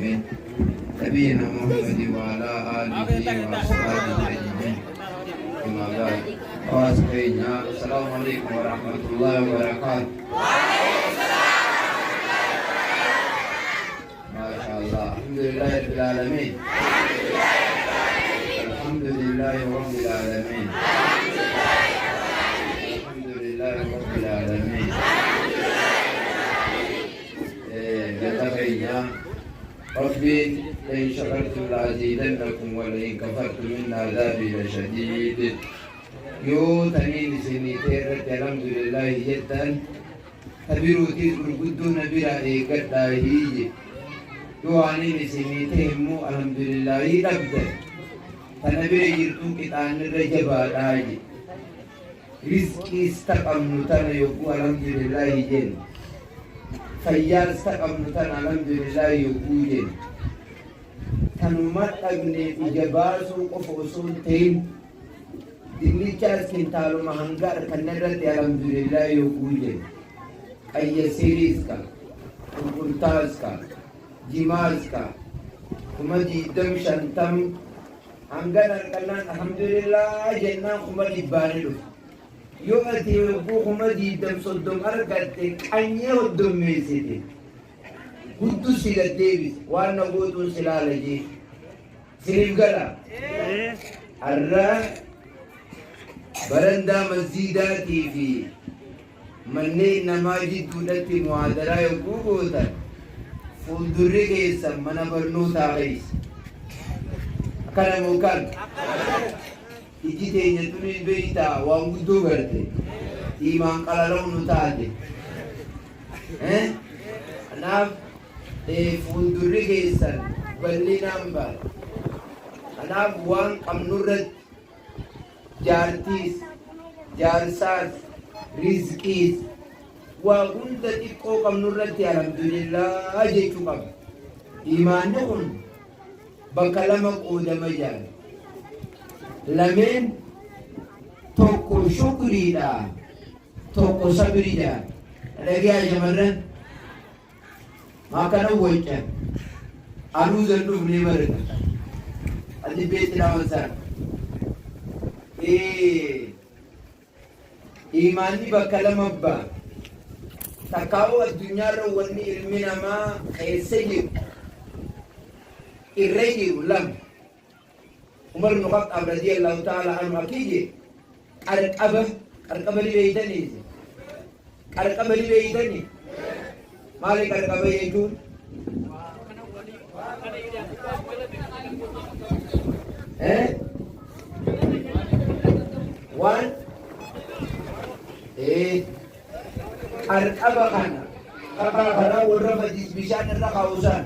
العالمين نبينا محمد وعلى آله وأصحابه أجمعين أما بعد وأسقينا السلام عليكم ورحمة الله وبركاته. ما شاء الله الحمد لله رب العالمين الحمد لله رب العالمين الحمد لله رب العالمين. يتقينا ربي لئن شكرتم لأزيدنكم ولئن كفرتم إن عذابي لشديد. يو تنين سنيتير الحمد لله جدا تبيروتي القدون بلا إيقادا هيجي يو عنين سنيتير مو الحمد لله نبدا تنبير جرتم كتان الرجبا داجي رزقي استقمنا تنا يقو الحمد لله جن فيار استقمنا تنا الحمد لله يقو جن تنمت أغني إجباسو قفوسون تين dinnichaas kintaaluma hangaar kanarratti alhamdulillah yookuu jedhe qayyasiiriis ka qulqultaas ka jimaas ka kuma diidam shantam hangan harqallaan alhamdulillah jennaan kuma dhibbaane dhufe yoo ati yookuu kuma diidam soddom argatte qanyee hoddommeessite guddu sila deebis waan na gootuun silaala jee siniif gala arraa برندا مسجداتي في مني نماجد دولتي معادرة يقوبوتا فولدوري كيسا منا برنوتا غيس أكنا موكال إجي تينيتوني البيتا وانقودو برتي إيمان قلالون نتاتي أنا فولدوري كيسا بلي نمبر أنا وان قمنورت jaartiis jaarsaas rizqiis waa hunda xiqqoo qabnu irratti alhamdulillah jechuu qaba. Imaanni kun bakka lama qoodama jira. Lameen tokko shukriidha tokko sabriidha. Dhagaa shamarran maa kana wajjan anuu zalluuf ni barata ati beetti dhamansaa imaanni bakka lama abbaa takkaa'uu addunyaarra wanni ilmi namaa keessa jiru irra jiru lama. Umar ibn Khattab radiyallahu ta'ala anhu akije qarqaba ni beeytanii maali qarqaba jechuun one qarqaba kana warra majlis bishaan irra kaawusan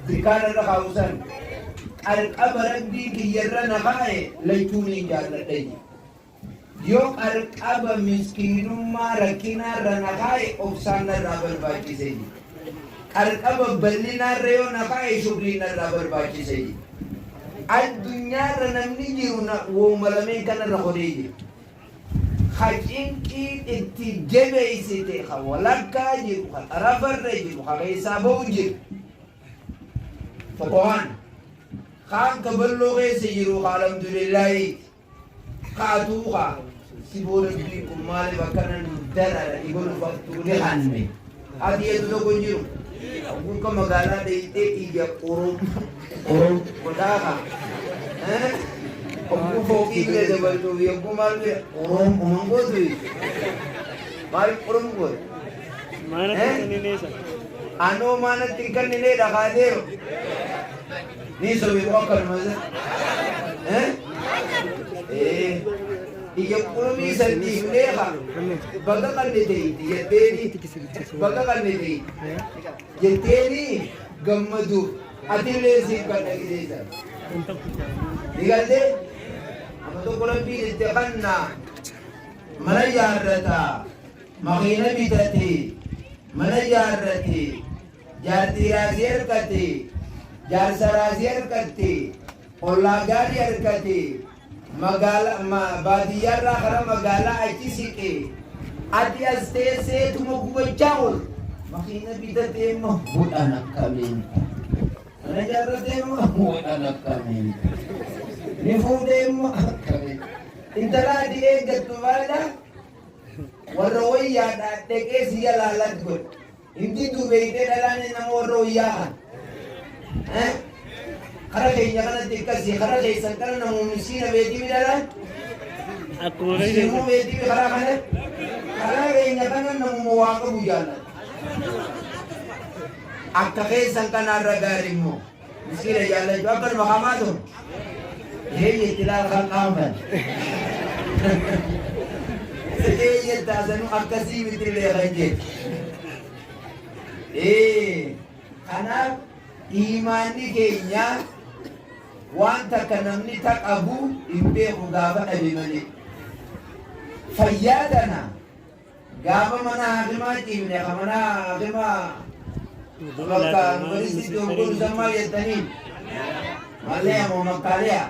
dirkaan irra kaawusan qarqaba rabbii kiyyarra naqaa'e lachuun hin jaalladhe. Yoo qarqaba miskiinummaa rakkinarra naqaa'e obsaan irraa barbaachise. Qarqaba bal'inarra yoo naqaa'e shukriinarraa barbaachise. Addunyaarra namni jiru woomalamee kanarra hodhee jiru. Hacinqii itti jabeessite ka walakkaa jiru ka xarafarra jiru ka keessaa ba'u jiru. Tokkoon kaan ka balloo keessa jiru ka alhamdulillahi kaatuu ka si booda bii kun maaliif akkana nu darara dhibanu faktuuni hanne. Ati yeetu tokko jiru. Buka magaalaa dheeyitee ija qorom godhaaqa. Ogguu fooqii bira dabaltuuf yogguu maal bira qorom gootu maal qorom gootu? Anoo maanatti hin kannine dhaqaateeru ni sobiitu akkanumasa. Ija qoromii sadii leeqa bakka qalli ta'eeti jetteeni gammaduuf atillee siif kan dhageessa. Digalte amma tokko rabbii jette kanna mana jaarrata makiina bitate mana jaarrate jaartii raasii harkate jaarsa raasii harkate ollaa gaarii harkate baadiyyaarraa gara magaalaa achi siqe ati as teesseetuma gubachaa ol makina bitatee mo anak kami. Ano jaratee mo anak kami. Nifuudee mo kami. Intalaa di eeggattu maala warra wayyaadhaa dhaqee siya laalat godhe. Hindi dubeeytee dhalaan nama warra wayyaa kan. Kara keenya kanatti akkasii kara keessan kana namoonni miskiina beetii midhalaan. Miskiinuu beetii karaa kana kara keenya kana namuma waa qabu jaallata. Akka keessan kanarra gaarii immoo miskiina jaallachuu akkanuma hamaa ta'u. Yeeyyee ilaala kan qaaman. Yeeyyee taasanu akkasii mitiilee kan jedhu. Kanaaf imaanni keenya wanta akka namni taqabu hin beeku gaafa dhabe malee. Fayyaadana gaafa mana hakimaa ciifne ka mana hakimaa bakka yuunivarsiitii dogoggoruu sammaa jettaniin malee moo makkaaliyaa.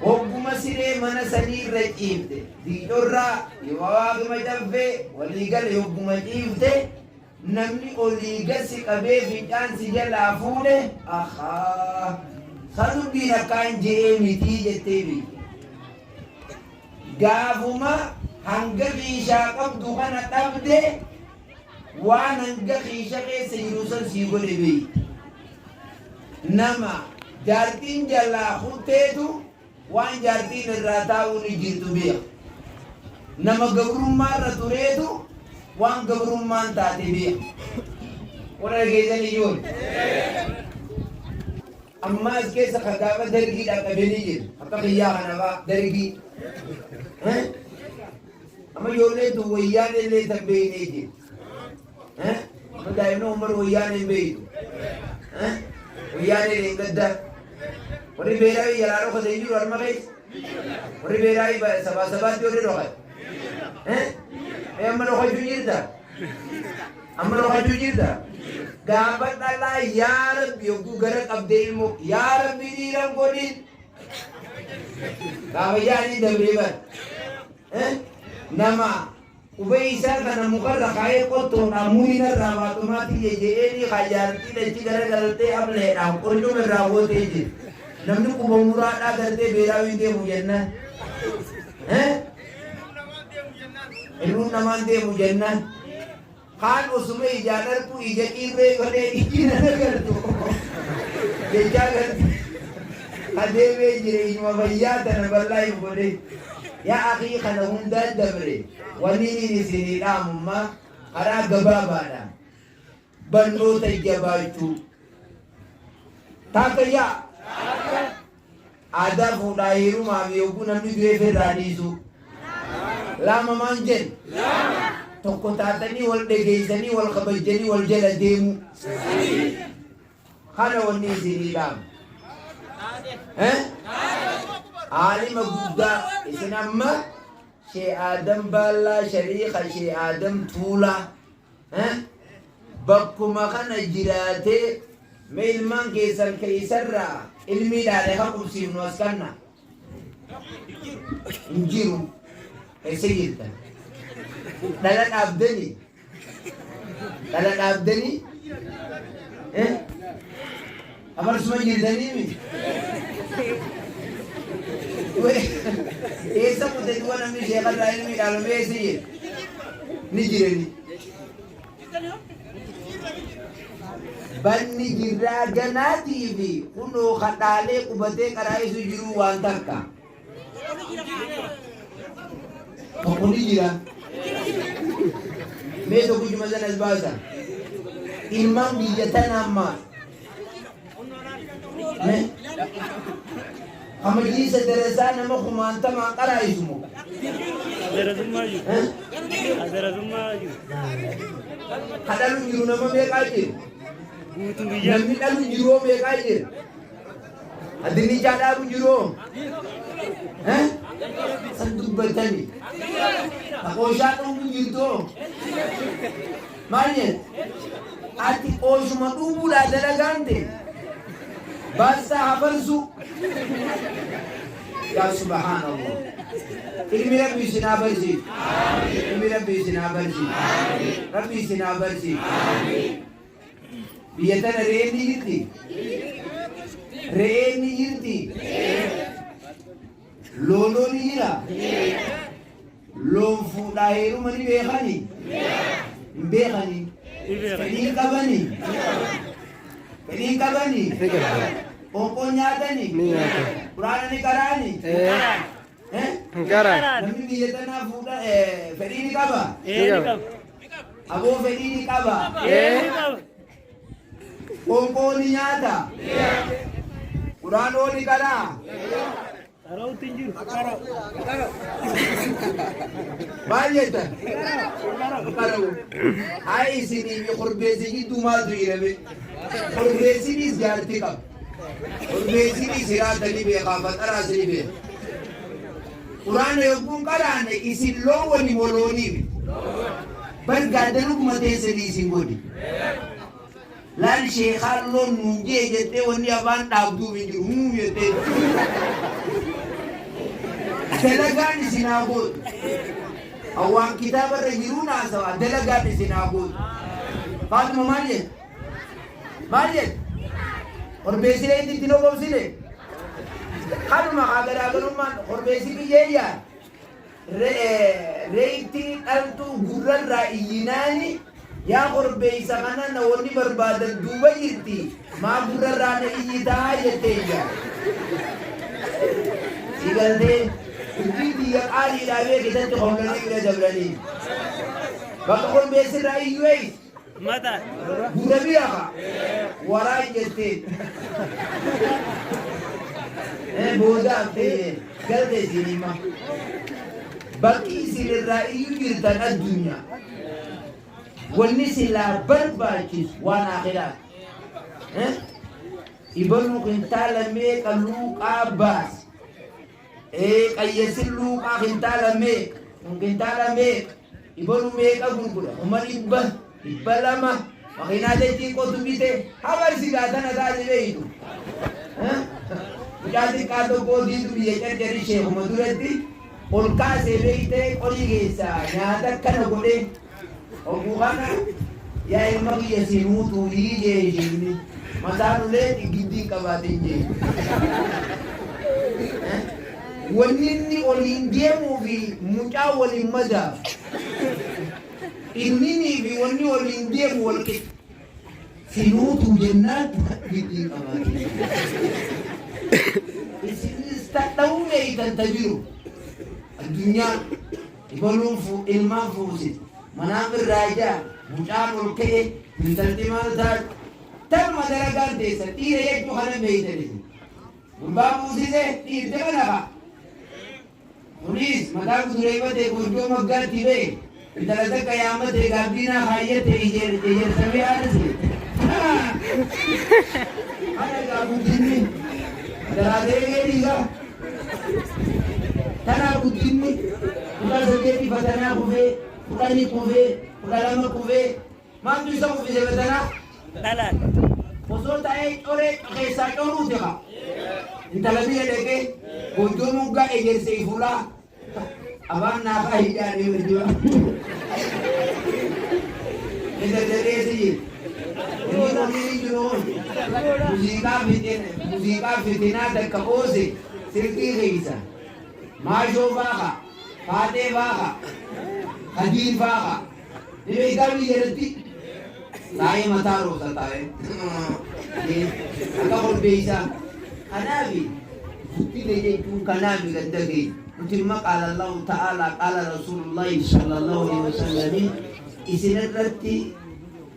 Hogguma siree mana sanii irra ciifte diidorraa yoo haakima caffee waliigale hogguma ciifte namni olii gasi qabee fincaan si jalaa fuudhe ahaa sadubbiin akkaan je'ee mitii jettee beekte. Gaafuma hanga qiishaa qabdu kana dhabde waan hanga qiisha keessa jiru san sii godhe beekte. Nama jaartiin jalaa hutteetu waan jaartiin irraa taa'uu ni jirtu beeka. Nama gabrummaa irra tureetu waan gabrummaan taate beeka. Warra geessanii jiru. Amma as keessa kan gaafa dargii dhaqqabanii jiru. Akka biyyaa kanafaa dargii. Amma ijoolleen tun wayyaan illee tan beeknee jiru. Amma daa'imni umar wayyaan hin beektu. Wayyaan illee gaddaa. Warri beelaayi jalaa dhokatee jiru harma keessa. Warri beelaayi sabaatti warri dhokate. Amma dhokachuu jirta. Amma dhokachuu jirta. Gaafa dhalaa yaa Rabbi yogguu gara qabdee immoo yaa Rabbi dhiiran godhin. Gaafa yaanii dabree bara. Nama qubee isaa kana mukarra kaayee qottoodhaan muriina irraa baatumaatti jedheenii hajaartii dachi gara galtee ableedhaan qolchuma irraa gootee jiru. Namni quba muraadhaa gartee beelaawiin deemu jennaan. Ilmuun namaan deemu jennaan. Kaan osuma ijaa dharku ija qirree godhee ijina nagartu. Jechaa garti. Adeemee jire ijuma fayyaa tana bal'aa hin godhe. Yaa akii kana hundaan dabre. Wanni isinii dhaamummaa karaa gabaabaadhaan. Barnoota jabaachuu. Taakayyaa. Aadaa fuudhaa heerumaaf yogguu namni du'eef irraa dhiisu. Lama maan jedhu. Tokko taatanii wal dhageessanii wal kabajanii wal jala deemu. Kana wanni isinii dhaamu. Aalima guddaa isin amma Shee Aadam Baallaa Shariika Shee Aadam Tuulaa bakkuma kana jiraatee mee ilmaan keessan keessarraa ilmiidhaan haa qubsiifnu as kanna. Hin jiru. Eessa jirtan? Dhala dhaabdanii? Dhala dhaabdanii? Amarsuma jirtanii mi? Eessa kuteetuwa namni sheekarraa ilmiidhaan mee eessa jira? Ni jirani. Banni jirraa ganaatii fi kunoo kadhaalee qubatee qaraa'isu jiru waan takka. Tokko ni jira. Mee tokko juma sanas baasa. Ilmaan biyya tanaa ammaa. Hamajliisa darasaa nama kumaantamaa qaraa'isu moo? Adarasummaa jiru. Kadhalu jiru nama meeqaa jiru? Namni dhalu jiroo meeqaa jira? Addinichaa dhaabu jiroo? San dubbatani. Qooshaa dhuungu jirtoo? Maal jedhu? Ati qooshuma dhuunguudhaa dalagaante? Baassaa hafarsu? يا سبحان الله إلمي ربي سنابرزي إلمي ربي سنابرزي ربي سنابرزي بيتنا ريني جرتي ريني جرتي لولو نيرا لون فودايرو مني بيخاني بيخاني فدين كباني فدين كباني Opo nyata ni. Kurana ni karani. Kara. Nami biyata na fuda fedini kaba. Kaba. Abo fedini kaba. Kaba. Opo ni nyata. Kurano ni kara. Arau tinjur. Balyata. Karo. Ai sini mi kurbezi ki dumadu irabe. Kurbezi ni ziyarti kaba. Kurbezi ni ziyarti ni be kaba tarasini be. Qur'aana yogguun qaraane isin loon wali molooniif bargaaddanuu mateessanii isin godhi laal sheekaan loon nuun jee jettee wanni afaan dhaabduuf hin jiru jettee dalagaan isin haa gootu awwaan kitaabarra jiruu naasawa dalagaan isin haa gootu Faatuma maal jedhe korbeessilee itti nogomsile Kanuma agaraagarummaan korbeessi biyyeeyyaa reeyti dhaltu gurrarraa iyyinaani yaa korbeessa kana namoonni barbaadan duuba jirti maa gurrarraa na iyyitaa jetteeyya sigaltee dubbii biyya qaaliidhaa beekisatti hollanii bira dabranii bakka korbeessirraa iyyuu Mata. gurra bira ka waraa jetteen booda fee galtee isinima bakki isin irraa iyyuu jirtan addunyaa wanni silaa barbaachisu waan akhiraa ibanuu kintaala meeqa luuqaa baas qayyesin luuqaa kintaala meeqa kintaala meeqa ibanuu meeqa gurgura uma dhibba lama makiinaalee xiqqootu bite habarsigaa tana taate beeytu Mucaatiin qaatoo kootiitu biyya carcarii sheekuma duratti ol kaasee beektee qolii keessaa nyaata kana godhee oguu kana yaa ilma kiyya siinuu tuulii jee ishiini mataan ulee giddii qabaatiin jee wanni inni oliin deemuu fi mucaa waliin madaaf ilminii fi wanni waliin deemu wal qixa siinuutuu jennaan giddii qabaatiin استخدموا ميتا تجرو الدنيا يقولون إلما فوزي منام الراجع مجام الكي من تلتمان ذات تم درجات ديسا تيرا يجو خنا ميتا لسي وباب فوزي ده تير تغنى بوليس مدام سريبا دي كنجو مقال تيبه بتلتا قيامة دي قابدنا خاية تيجير سمي آنسي أنا قابو جنين Daraadee dhiigaa tanaa guddinni kudha saddeetti fatanaa kufee kudhanii kufee kudha lama kufee maaltu isa kufise fatanaa Dalan. osoo ta'ee coree keessaa coruuti haa intala biyya dhaqee gonjoo muggaa egerse ifulaa afaan naafaa hidhaanii wajjiba edaddareesi jira Musiiqaa fitinaa takka oose sirqii keeysa maashoo faaqa faatee faaqa hadiin faaqa dhibeeysaa biyyatti taa'ee mataa roosa taa'ee akka kolbeeysaa kanaafi guddina jechuun kanaafi gadda keenya nutimma qaala allahu ta'aalaa qaala rasuulullaahi sallallahu alaihi wasallam isinirratti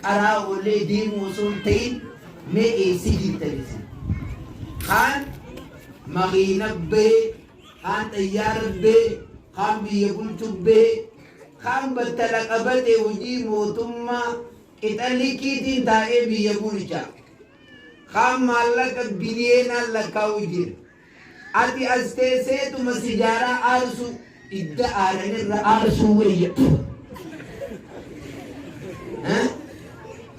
qaraa ollee deemuu osoo hin ta'in mee eessii jirtanisi kaan makiina bahee kaan xayyaara bahee kaan biyya bulchu bahee kaan battala qabatee hojii mootummaa qixalikiitiin taa'ee biyya bulcha kaan maallaqa biliyeenaan lakkaa'u jira ati as teesseetuma sijaaraa aarsu idda aaranirra aarsuu wayya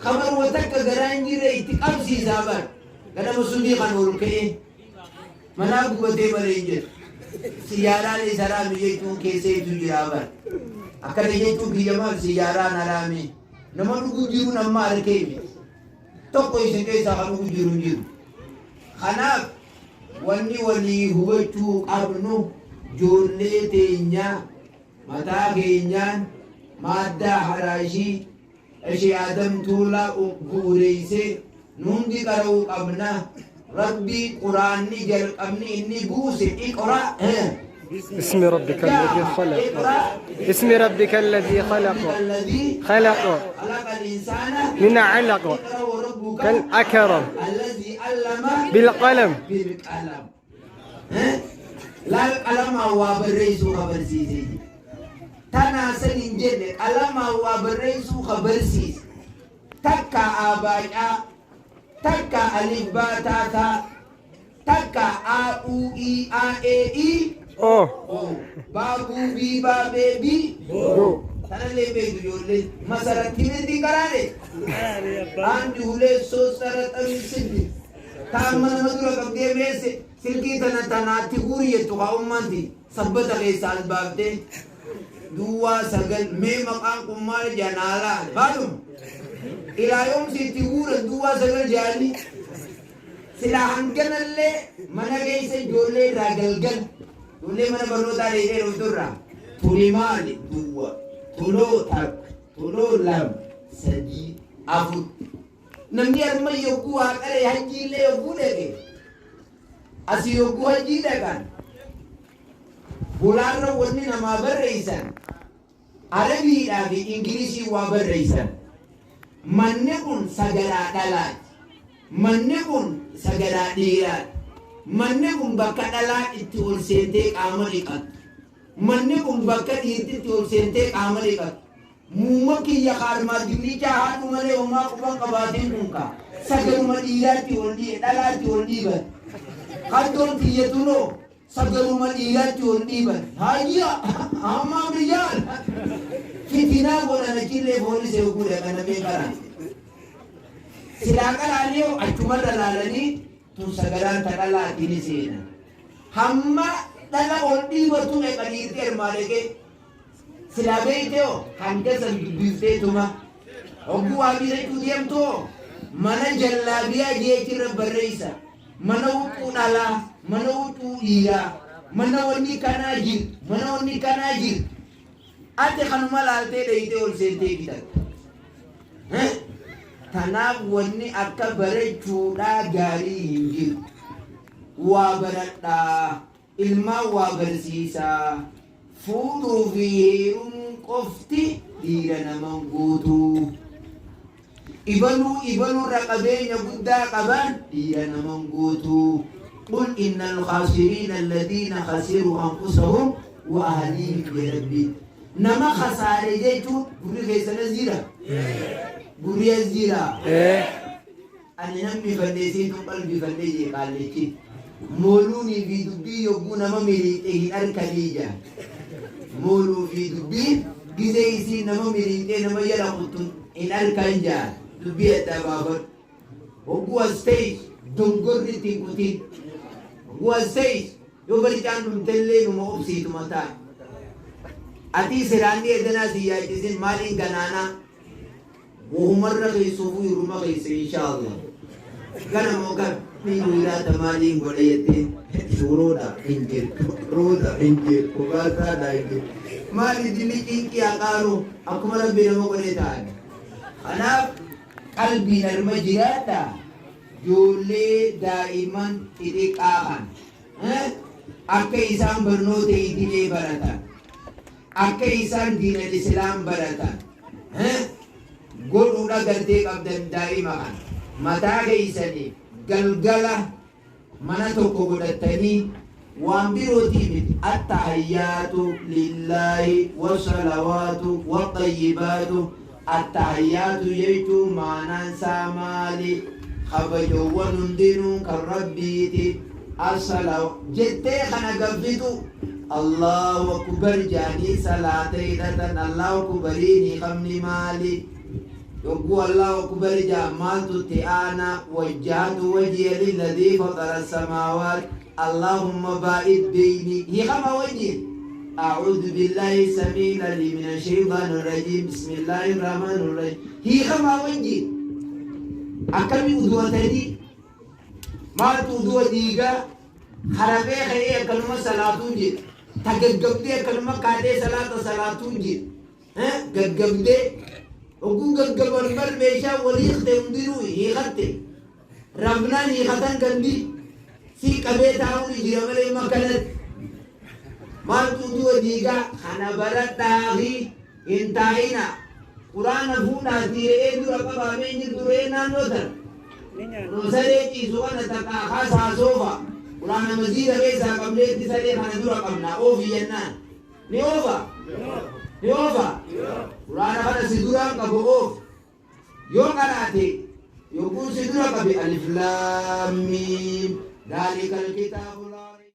خبر وتك جرانجي ريتك أمسي زابر كنا مسؤولي خنور كي مناق بدي برينجر سيارة لسرامي جيتون كيسي تجرابا أكاد جيتون بيجمال سيارة نرامي نما نقول نما أركيمي تقوى يسكي ساقا نقول خناف واني هو تو أبنو جولي تينيا متا كينيان مادة حراشي أشي آدم تولا قوريسي نوندي كارو قبنا ربي قرآن جل قبني إني بوسي اقرأ بسم ربك الذي خلق بسم ربك الذي خلق خلق الإنسان من علق كالأكرم الذي علم بالقلم لا القلم هو بالرئيس خبر سيسي تنا سنين جد القلم هو بالرئيس خبر سيس تكا آبايا تكا ألف با تا تكا آ أو إي آ إي أوه بابو بي بابي دو تنا لي بيجو يولي مسارة تيمتي كراني عندي هولي سوسرة أمسيدي تامن مدرك أبدي ميسي سلكي تنا تقولي تقا أمانتي سبت غي سال بابدي دوا سجل مي مقام كمال جنالا بالوم إلى يوم سيتقول دوا سجل جاني سلاحن كنالله منا جيس جولي راجلجل جولي منا برلو تاري إيه رودورا تولي مالي دوا تولو تك تولو لام سدي أفوت نمني أرما يوكو أكره هنجي له يوكو دكه أسي يوكو هنجي دكان بولارنا وني نما برئيسان عربي لكن إنجليزي وبرئيسان منكون سجلا دلات منكون سجلا ديرات منكون بكدلات تقول سنتك عمليات منكون بكديت تقول سنتك عمليات ممكن يا خارما دبلي جاهات ومالي وما كبان كباتين كونكا سجل مديرات تقول دي دلات تقول دي بس خدون تيجتونو سجل مديرات تقول دي بس هايا أما رجال fitina bona na kille boni se ku daga na me kara silakan aliyo achuma dalalani tu sagaran takala tini sena hamma dala odi batu ne kaditi er maleke silabe teo hanga san bifte tuma ogu abi ne kudiyam to mana jallabiya je kira barreisa mana utu dala mana utu iya mana wani kanajir ate kanuma laalte deeyte ol seentee bitan tanaaf wanni akka bareechuudhaa gaarii hin jiru waa baradhaa ilmaan waa barsiisaa fuudhuu fi heeruun qofti dhiira naman guutuu ibaluurra qabeenya guddaa qaban dhiira naman guutuu قل إن الخاسرين الذين خسروا أنفسهم وأهليهم بربهم نما خسارة جيتو بوري خيسنا زيرا بوري الزيرا أنا نمي فندسين تو قلبي فندسي قال لي مولوني في دبي يبون ما مريته أركليجا مولو في دبي جزيسي نما مريته نما يلا خطون إن أركليجا دبي أتبابر وقوة ستيج دنقر تيكوتي وقوة ستيج يوبري كان ممتلي نما أبسي تمتاي أتي سراني إدنا سياجزين مالين غنانا ومرة غيسوفو يرمى غيس إن شاء الله غنا موكا ميولا تمالين غليتين شورودا إنجل رودا إنجل وغاتا دايجل مالي جلي إنكي أقارو أكمل بينما غليتان أنا قلبي نرمى جراتا جولي دائما إديك آخان أكا إسان برنوتي إدلي براتان akka isaan diinal islaam baratan godhuudha galtee qabdan daa'ima kan mataa keessaniif galgala mana tokko godhatanii waan birootii miti attahiyyaatu lillaahi wasalawaatu waxayyibaatu attahiyyaatu jechuun maanaan isaa maali kabajowwan hundinuu kan rabbiiti assalaam jettee kana gabbitu الله أكبر جاني صلاة إذا الله أكبريني خمني مالي يقول الله أكبر جمعت التئانا وجهت وجهي للذي فطر السماوات اللهم باعد بيني هي خما وجهي أعوذ بالله السميع العليم من الشيطان الرجيم بسم الله الرحمن الرحيم هي خما وجهي أكمل أدوتني ما تودو ديغا خرابي خيه كلمة صلاة وجه تججبدي كلمة كاده صلاة وجه ها ججبدي وقو ججبر مر بيشا وليخ تمدينو هي خطه ربنا هي خطن كندي في كبيت عوني جرملي مكانت ما تودو ديغا خنا برات تاغي انتاينا قرآن فونا تيري دورا قبا مين دورينا نوتر نوسري سوان تكا خاصا سوفا قرآن مزيد بيسا قبلت تسري خنا دورا قبنا أوفي جنان نيوفا قرآن خنا سدورا قبو أوف يوم قرأتي يقول سدورا قبي ألف لام ميم ذلك الكتاب